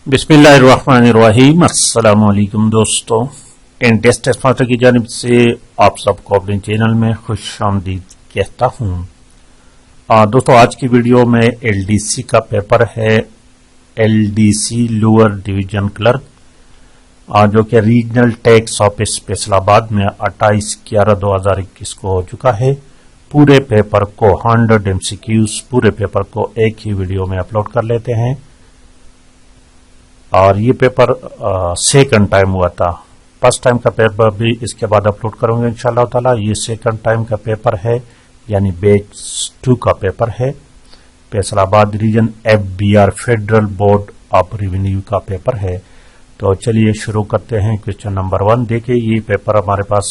बिस्मिल्लाहिर्रहमानिर्रहीम। अस्सलाम वालेकुम दोस्तों, टेस्ट मास्टर की जानिब से आप सबको अपने चैनल में खुशामदीद कहता हूँ। दोस्तों, आज की वीडियो में एलडीसी का पेपर है, एलडीसी लोअर डिवीजन क्लर्क, जो कि रीजनल टैक्स ऑफिस फैसलाबाद में 28/11/2021 को हो चुका है। पूरे पेपर को 100 MCQs पूरे पेपर को एक ही वीडियो में अपलोड कर लेते हैं। और ये पेपर सेकंड टाइम हुआ था, फर्स्ट टाइम का पेपर भी इसके बाद अपलोड करूंगा इंशाल्लाह ताला। ये सेकंड टाइम का पेपर है, यानी बैच 2 का पेपर है। Faisalabad region FBR federal board of revenue का पेपर है। तो चलिए शुरू करते हैं। क्वेश्चन नंबर 1 देखिए, ये पेपर हमारे पास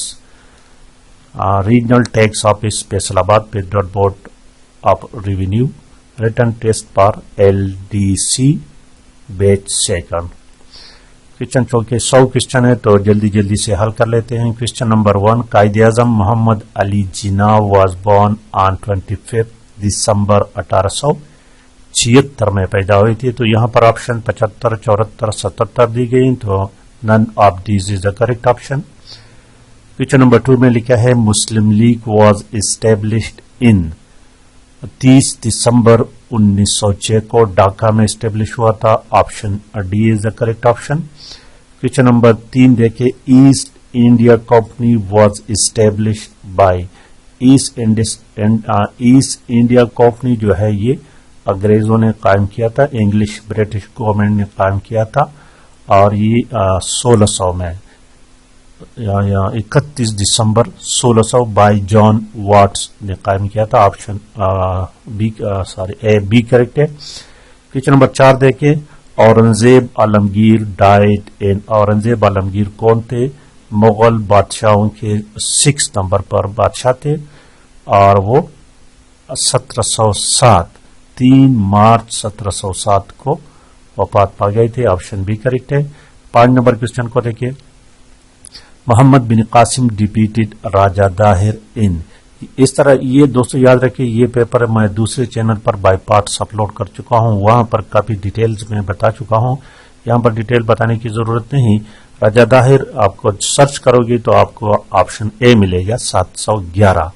regional tax office Faisalabad federal board of revenue written test पर LDC बैच सेकंड। क्वेश्चन चूंकि 100 क्वेश्चन है तो जल्दी से हल कर लेते हैं। Question number 1, Quaid-e-Azam Mohammad Ali Jinnah was born on 25 December 1876 में पैदा हुई थी। तो यहाँ पर ऑप्शन 75, 74, 77 दी गई, तो none of these is the correct option. Question number 2 में लिखा है Muslim League was established in 30 December 1906 को ढाका में स्टेब्लिश हुआ था। Option D is the correct option. Question number 3 देखे, East India Company was established by East India Company जो है ये अंग्रेजों ने कायम किया था, इंग्लिश ब्रिटिश गवर्नमेंट ने कायम किया था। और ये 1600 में 31 दिसंबर 1600 बाय जॉन वाट्स ने कायम किया था। ऑप्शन बी करेक्ट है। क्वेश्चन नंबर 4 देखें, औरंगजेब आलमगीर डाइड इन। औरंगजेब आलमगीर कौन थे? मुगल बादशाहों के 6 नंबर पर बादशाह थे और वो 3 मार्च 1707 को वफात पा गए थे। ऑप्शन बी करेक्ट है। 5 नंबर क्वेश्चन को देखिए, मोहम्मद बिन कासिम डिपीटेड राजा दाहिर इन। इस तरह ये दोस्तों याद रखिए, ये पेपर मैं दूसरे चैनल पर बाय पार्ट्स अपलोड कर चुका हूं, वहां पर काफी डिटेल्स में बता चुका हूं। यहां पर डिटेल बताने की जरूरत नहीं। राजा दाहिर आपको सर्च करोगे तो आपको ऑप्शन ए मिलेगा 711,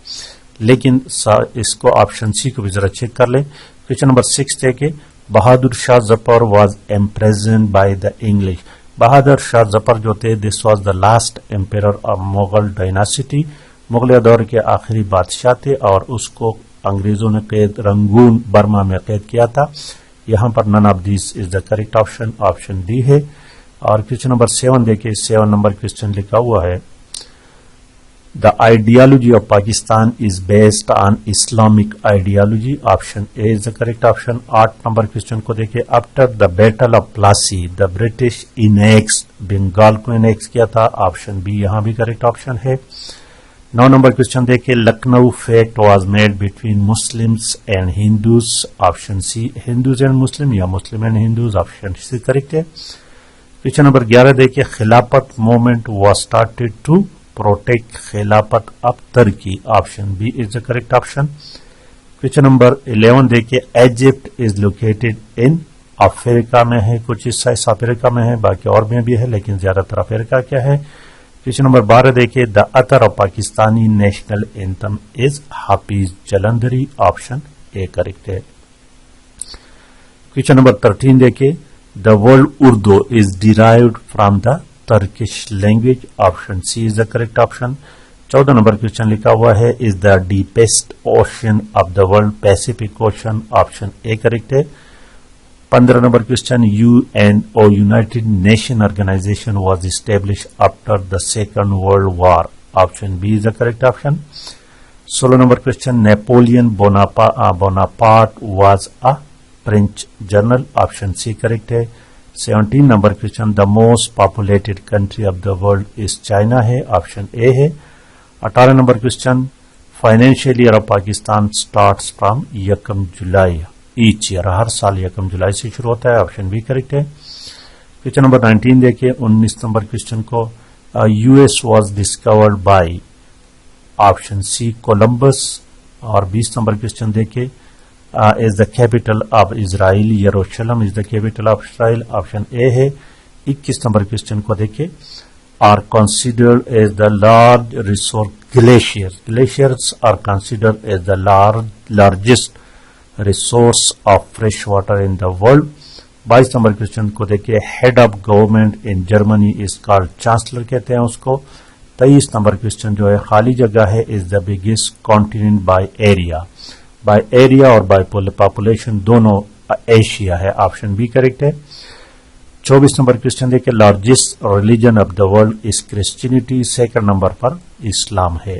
लेकिन इसको ऑप्शन सी को भी जरा चेक कर ले। क्वेश्चन नंबर 6 देखे, Bahadur Shah Zafar was imprisoned by the English. Bahadur Shah Zafar जो थे, this was the last emperor of Mughal dynasty. मुगलिया दौर के आखिरी बादशाह थे और उसको अंग्रेजों ने कैद रंगून बर्मा में कैद किया था। यहां पर none of this is the correct option, option D है। और क्वेश्चन नंबर 7 देखिए, 7 नंबर क्वेश्चन लिखा हुआ है, the ideology of Pakistan is based on Islamic ideology. Option A is the correct option. 8 number question को देखिए, after the battle of Plassey the British annex Bengal को annex किया था। ऑप्शन बी यहां भी करेक्ट ऑप्शन है। 9 नंबर क्वेश्चन देखिए, Lucknow pact was made between Muslims and Hindus. Option C Hindus and Muslim या Muslim and Hindus. Option C correct है। Question number 11 देखिए, Khilafat movement was started to protect Khilafat of Turkey. Option B is the correct option. Question number 11 देखिए, Egypt is located in Africa में है, कुछ हिस्सा इस Africa में है, बाकी और में भी है, लेकिन ज्यादातर अफ्रीका क्या है। क्वेश्चन नंबर 12 देखिए, the author of Pakistani national anthem is Hafeez Jalandhari. Option A correct है। क्वेश्चन नंबर 13 देखिए, the word Urdu is derived from the Turkish language. Option C is the correct option. 14 number question लिखा हुआ है, is the deepest ocean of the world Pacific Ocean. Option A correct है। 15 number question, UNO United Nation Organization was establish after the second world war. Option B is the correct option. 16 number question, Napoleon Bonaparte was a French general. Option C correct है। 17 number question, the most populated country of the world is China है। Option A है। 18 number question, financial year of Pakistan starts from 1 July each year. हर साल 1 जुलाई से शुरू होता है। ऑप्शन बी करेक्ट है। क्वेश्चन नंबर 19 देखिए, 19 नंबर क्वेश्चन को, US was discovered by. Option C Columbus. और 20 नंबर क्वेश्चन देखिए, is the capital of Israel? Jerusalem is the capital of Israel. Option A है। 21 नंबर क्वेश्चन को देखिए, are considered as the large resource glaciers. Glaciers are considered as the largest resource of fresh water in the world. 22 number question को देखिए, head of government in Germany is called chancellor कहते हैं उसको। 23 number question जो है खाली जगह है, is the biggest continent by area. By area और बाय पॉपुलेशन दोनों एशिया है। ऑप्शन बी करेक्ट है। 24 नंबर क्वेश्चन देखिए, largest religion of the world is Christianity. Second number पर इस्लाम है।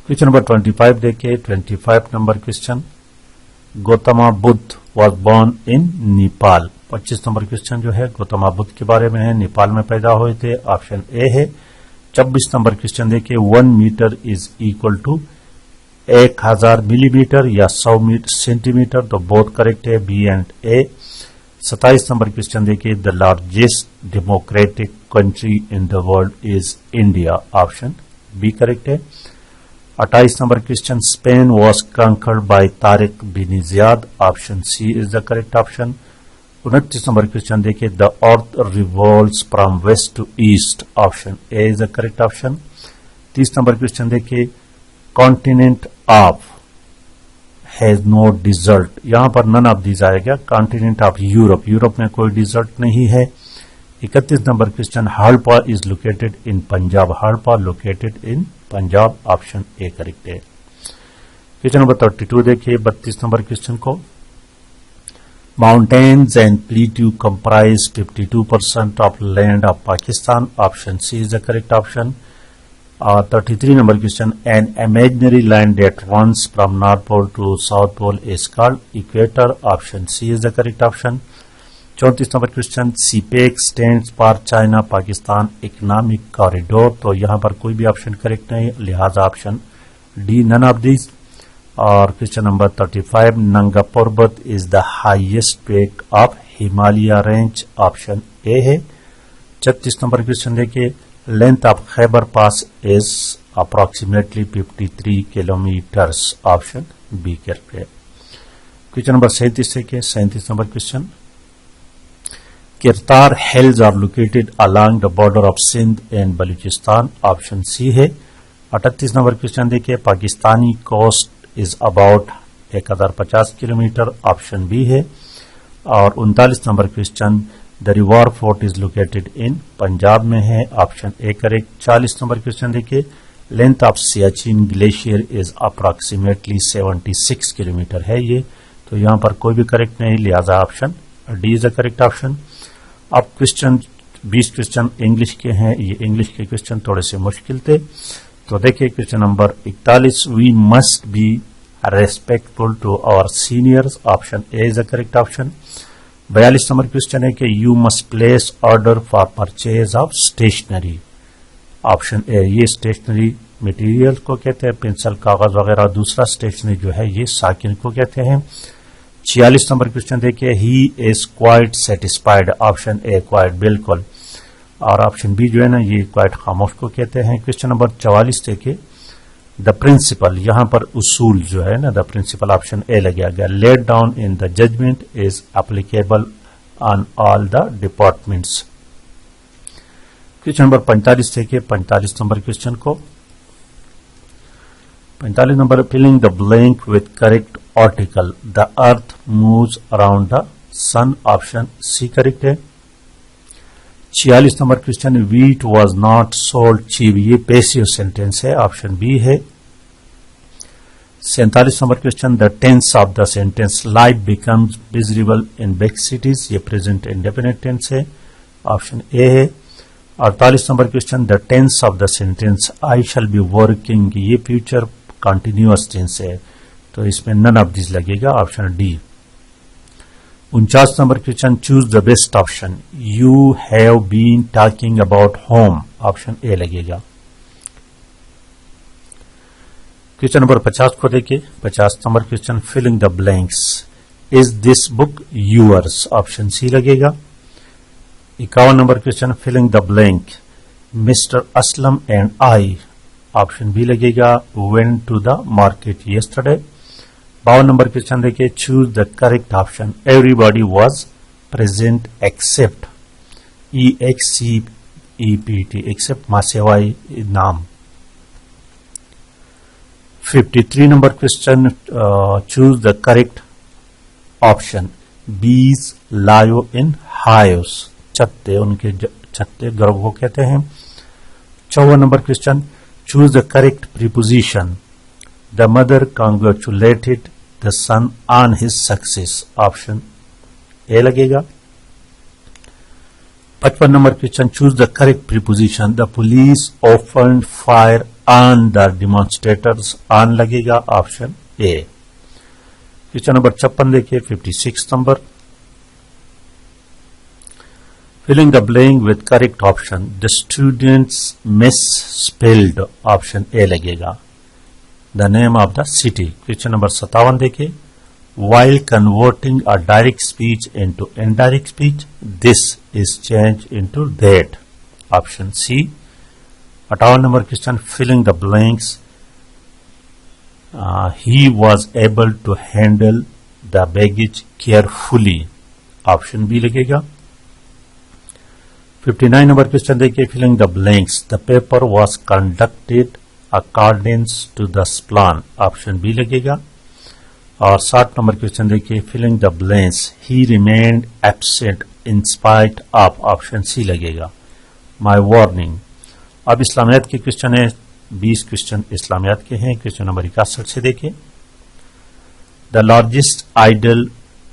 क्वेश्चन नंबर 25 देखिए, 25 number question, Gautam Buddha was born in Nepal. 25 number question जो है गौतम बुद्ध के बारे में है, नेपाल में पैदा हुए थे। ऑप्शन ए है। 26 नंबर क्वेश्चन देखिए, 1 metre is equal to 1000 millimetre या 100 सेंटीमीटर, तो बोथ करेक्ट है, B and A. 27 number question देखिए, the largest democratic country in the world is India. Option B correct है। 28 number question, Spain was conquered by Tariq bin Ziyad. Option C is the correct option. 29 number question देखिए, the earth revolves from west to east. Option A is the correct option. 30 number question देखिए, continent of has no desert. यहां पर none of these आएगा। Continent of Europe, Europe में कोई desert नहीं है। 31 number question, Harappa is located in Punjab. Harappa located in Punjab. Option A correct है। Question number 32 देखिए, 32 नंबर क्वेश्चन को, mountains and plateau comprise 52% of land of Pakistan. Option C is the correct option. 33 number question, an imaginary line that runs from north pole to south pole is called equator. Option C is the correct option. 34 number question, CPEC stands for China Pakistan economic corridor. तो यहां पर कोई भी option correct नहीं, लिहाजा option D none of this. और question number 35, Nanga Parbat is the highest peak of Himalaya range. Option A है। 36 number question देखिए, length of Khyber pass is approximately 53 kilometres. Option B correct है। क्वेश्चन नंबर 37 देखिए, 37 number question, Kirthar hills are located along the border of Sindh and Balochistan. Option C है। 38 number question देखिए, Pakistani coast is about 1050 kilometre. Option B है। और 39 number question, the river fort is located in Punjab में है। Option A correct. 40 number question देखिए, length of Siachen glacier is approximately 76 kilometre है ये, तो यहां पर कोई भी करेक्ट नहीं, लिहाजा option D is the correct option. अब क्वेश्चन 20 क्वेश्चन इंग्लिश के हैं। ये इंग्लिश के क्वेश्चन थोड़े से मुश्किल थे, तो देखिए question number 41, we must be respectful to our seniors. Option A is the correct option. 42 number question है कि you must place order for purchase of stationery. Option A, ये स्टेशनरी मटेरियल को कहते हैं, पेंसिल कागज वगैरह। दूसरा स्टेशनरी जो है ये साकिन को कहते हैं। 46 नंबर क्वेश्चन देखिए, he is quite satisfied. Option A quite, बिल्कुल। और ऑप्शन बी जो है ना, ये क्वाइट खामोश को कहते हैं। क्वेश्चन नंबर 44 देखिए, द प्रिंसिपल, यहां पर उसूल जो है ना, द प्रिंसिपल ऑप्शन ए लग गया। Let down in the judgment is applicable on all the departments. Question number 45 देखिए, 45 नंबर क्वेश्चन को, 45 number, filling the blank with correct article. The earth moves around the sun. Option C correct है। 46 number question, wheat was not sold cheap, ये passive sentence है। Option B है। 47 number question, the tense of the sentence life becomes visible in big cities, ये present indefinite tense है। Option A है। 48 number question, the tense of the sentence I shall be working, ये future continuous tense है, तो इसमें none of this लगेगा। Option D. 49 number question, choose the best option. You have been talking about home. Option A लगेगा। Question number 50 को देखिए, 50 number question, filling the blanks. Is this book yours. Option C लगेगा। 51 number question, filling the blank, mister Aslam and I. Option B लगेगा। Went to the market yesterday. 52 number question देखिए, choose the correct option. Everybody was present except EXCEPT, except मासेवाई नाम। 53 number question, choose the correct option. बीज लायो इन हायोस, छत्ते, उनके छत्ते गर्भ को कहते हैं। 54 number question, choose the correct preposition. The mother congratulated the son on his success, option A लगेगा। 55 number question, choose the correct preposition. The police opened fire on the demonstrators, on लगेगा, ऑप्शन ए। क्वेश्चन नंबर 56 देखिए, 56 number, filling the blank with correct option. The students misspelled, option A लगेगा। The name of the city. Question number 57 देखिए, while converting a direct speech into indirect speech, this is changed into that, option C। 58 number question, filling the blanks, he was able to handle the baggage carefully, option B लगेगा। 59 number question देखिए, filling the blanks, the paper was conducted according to the plan, option B लगेगा। और 60 number question देखिए, filling the blanks, he remained absent in spite of, option C लगेगा। My warning. अब इस्लामियात के question है, 20 question इस्लामियात के हैं। क्वेश्चन नंबर 61 से देखिए, the largest idol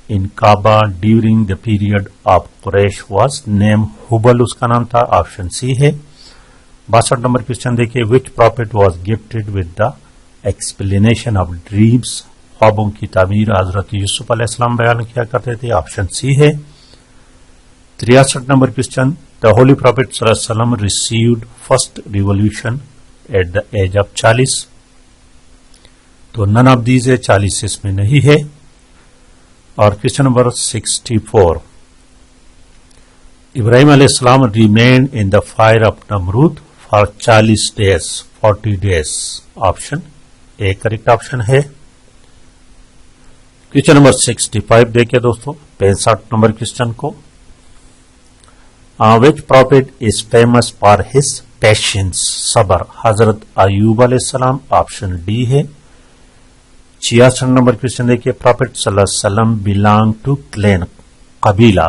in Kaaba during the period of Quraish was name Hubal, उसका नाम था, ऑप्शन सी है। 62 नंबर क्वेश्चन देखिए, which prophet was gifted with the explanation of dreams, ख्वाबों की तामीर हजरत यूसुफ अलैहिस्सलाम बयान किया करते थे, ऑप्शन सी है। 63 number question, the holy prophet सल्लल्लाहु अलैहि वसल्लम received first revolution at the age of 40, तो नन ऑफ दीज है, 40 इसमें नहीं है। और क्वेश्चन नंबर 64, इब्राहिम अलैहिस्सलाम remain in the fire of Namrud for 40 days, 40 days, option A correct option है। क्वेश्चन नंबर 65 देखिए दोस्तों, 65 नंबर क्वेश्चन को, which prophet is famous for his patience, सबर, हजरत अयूब अलैहिस्सलाम, ऑप्शन डी है। 66 नंबर क्वेश्चन देखिए, profit सल्लल्लाहु अलैहि वसल्लम बिलोंग टू क्लैन, कबीला,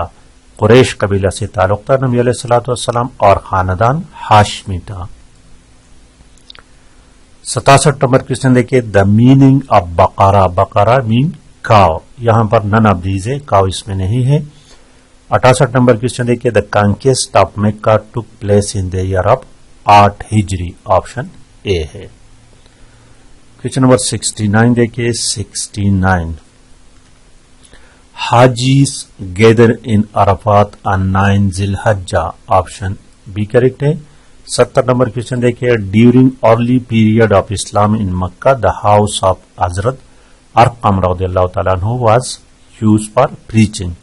कुरैश कबीला से ताल्लुक था नबी अलैहिस्सलातु वस्सलाम, और खानदान हाशमी था। 67 नंबर क्वेश्चन देखिए, द मीनिंग ऑफ बकरा, बकरा मीन काव, यहां पर नन ऑफ दीज है, काव इसमें नहीं है। 68 नंबर क्वेश्चन देखिए, the conquest of Makkah took place in the year of 8 Hijri, option A है। क्वेश्चन नंबर 69 देखिए, 69, Hajis gather in Arafat on 9 Zilhajja, option B correct है। 70 नंबर क्वेश्चन देखिए, during early period of Islam in Makkah the house of Hazrat Arqam रज़ियल्लाहु ताला अन्हु was use for preaching,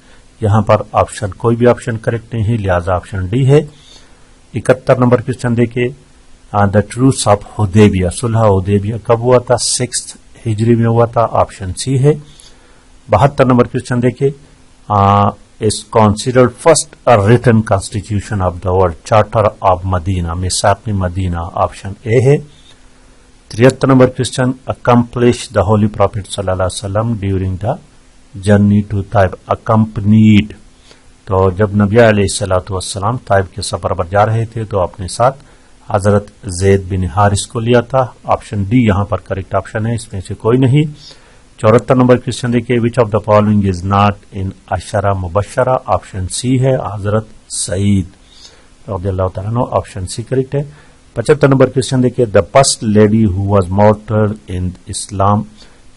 यहां पर option कोई भी ऑप्शन करेक्ट नहीं है, लिहाजा ऑप्शन डी है। 71 नंबर क्वेश्चन देखिए, द ट्रूस ऑफ हुदैबिया, सुलह हुदैबिया कब हुआ था, 6 हिजरी में हुआ था, ऑप्शन सी है। 72 नंबर क्वेश्चन देखिए, is considered first written constitution of the world, charter of Madina, Misaq Madina, option A है। 73 number question, accomplish the holy prophet सल्लल्लाहु अलैहि वसल्लम during the journey to Taif, accompanied, तो जब नबी अलैहिस्सलातु वस्सलाम ताइब के सफर पर जा रहे थे तो अपने साथ हजरत जैद बिन हारिस को लिया था, ऑप्शन डी यहां पर करेक्ट ऑप्शन है, इसमें से कोई नहीं। 74 नंबर क्वेश्चन देखिए, which of the following is not in Ashra Mubashra, option C है, हजरत सईद रज़ियल्लाहु ताला अन्हु, ऑप्शन सी करेक्ट है। 75 नंबर क्वेश्चन देखिए, the first lady who was martyred in Islam,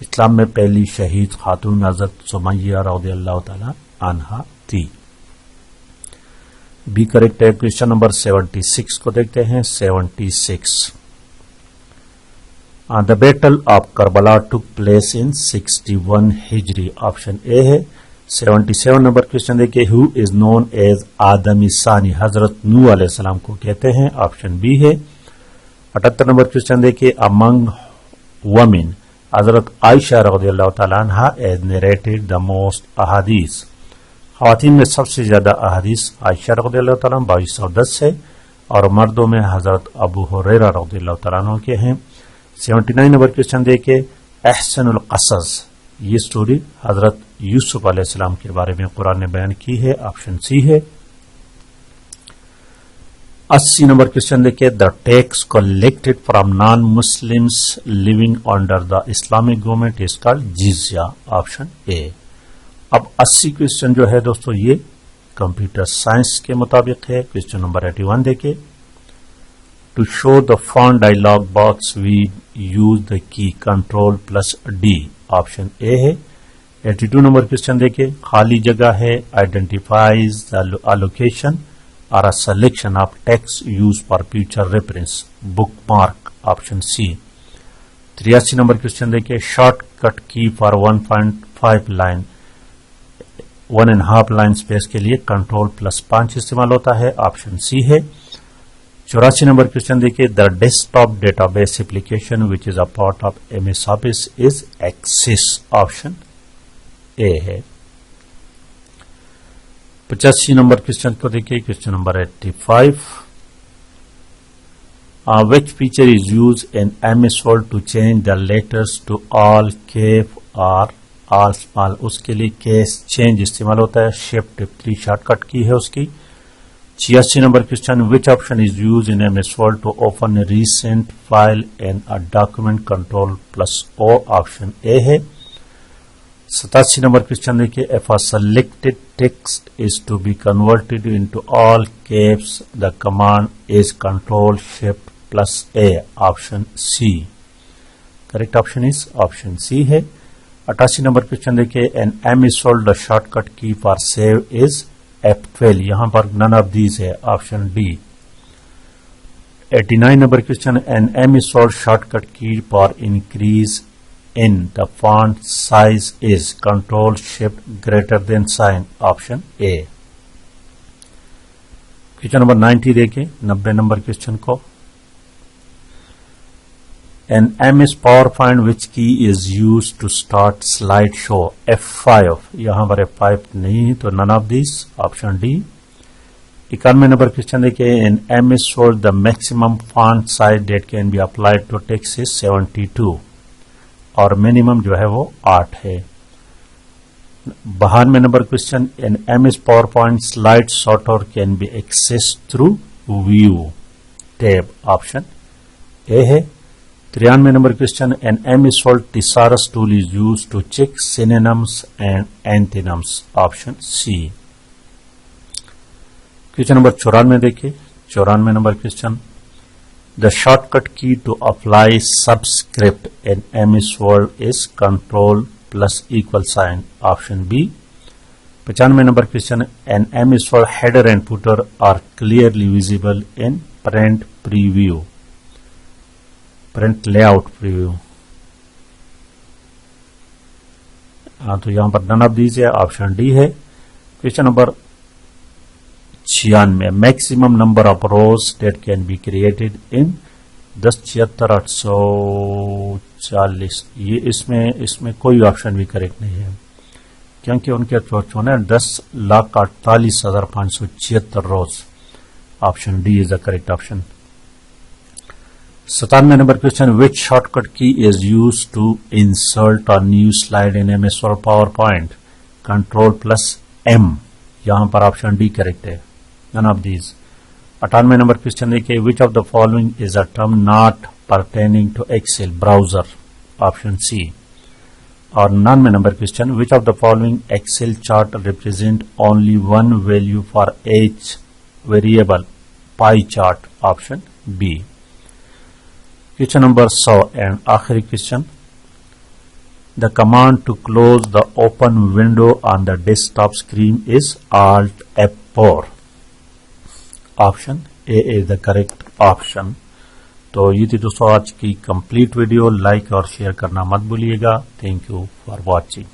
इस्लाम में पहली शहीद खातून हजरत सुमैया रज़ियल्लाहु ताला अन्हा थी, बी करेक्ट है। क्वेश्चन नंबर 76 को देखते हैं, 76, the battle of Karbala took place in 61 Hijri, option A है। 77 नंबर क्वेश्चन देखिए, हु इज नोन एज आदम सानी, हजरत नूह अलैहिस्सलाम को कहते हैं, ऑप्शन बी है। 78 नंबर क्वेश्चन देखिए, अमंग वमेन हजरत आयशा रज़ियल्लाहु ताला अन्हा हैज नरेटेड द मोस्ट अहादीस। ख़वातीन में सबसे ज्यादा अहादीस आयशा रज़ियल्लाहु ताला 2210 है और मर्दों में हजरत अबू हुरैरा रज़ियल्लाहु ताला अन्हु के हैं। 79 नंबर क्वेश्चन देखे अहसनुल क़सस, ये स्टोरी हजरत यूसुफ अलैहिस्सलाम के बारे में कुरान ने बयान की है, ऑप्शन सी है। 80 नंबर क्वेश्चन देखिए the tax collected from non Muslims living under the Islamic government is called jizya, option A. अब 80 क्वेश्चन जो है दोस्तों ये कंप्यूटर साइंस के मुताबिक है। क्वेश्चन नंबर 81 देखिए to show the font dialog box we use the key control plus D, option A है। 82 नंबर क्वेश्चन देखिए खाली जगह है identifies the allocation or a selection of text used for future reference, bookmark, option C। 83 number question देखिए shortcut key for 1.5 line 1.5 line space के लिए control plus 5 इस्तेमाल होता है, ऑप्शन सी है। 84 नंबर क्वेश्चन देखिए the desktop database application which is a part of MS Office is Access, option A है। 85 number question को देखिए question number 85 which feature is use in MS Word to change the letters to all cap और all small, उसके लिए case change इस्तेमाल होता है, shift 3 shortcut की है उसकी। 86 number question which option is use in MS Word to open a recent file in a document control plus O, option A है। 87 नंबर क्वेश्चन देखिए if a selected text is to be converted into all caps the command is control shift plus A, option C. Correct option is option C है। 88 number question देखिए an M is sold the shortcut key for save is F12, यहां पर none of these है, option D. 89 number question N M is sold shortcut key for increase in the font size is control shift greater than sign, option A। Question number 90 देखें 90 number question को an MS PowerPoint which key is used to start slideshow, F5, यहां पर F5 नहीं है तो none of these, option D. 91 number question देखिए in MS Word the maximum font size that can be applied to text is 72 और minimum जो है वो 8 है। 92 number question in MS PowerPoint slide sorter can be access through view tab, option A है। 93 number question an MS Word thesaurus tool is use to check synonyms and antonyms, option C. Question number 94 देखिए 94 number question The shortcut key to apply subscript in MS Word is control plus equal sign, option B। 95 number question an MS Word header and footer are clearly visible in print preview, print layout preview। तो यहां पर none of these है, option D है। Question number 96 maximum number of rose date can be created in 10,76,840, ये इसमें कोई option भी correct नहीं है क्योंकि उनके जो है 10,48,576 रोज, option D is the correct option. 97 number question which shortcut key is use to insert a new slide in MS Word PowerPoint, control plus M, यहां पर ऑप्शन डी करेक्ट है, none of these। 98 number question देखिए which of the following is a term not pertaining to Excel browser, option C. और 99 number question which of the following Excel chart represent only one value for each variable, pie chart, option B. Question number 100 and आखिरी question The command to close the open window on the desktop screen is Alt F4, option A is the correct option. तो ये थी दोस्तों आज की complete video, like और share करना मत भूलिएगा। Thank you for watching.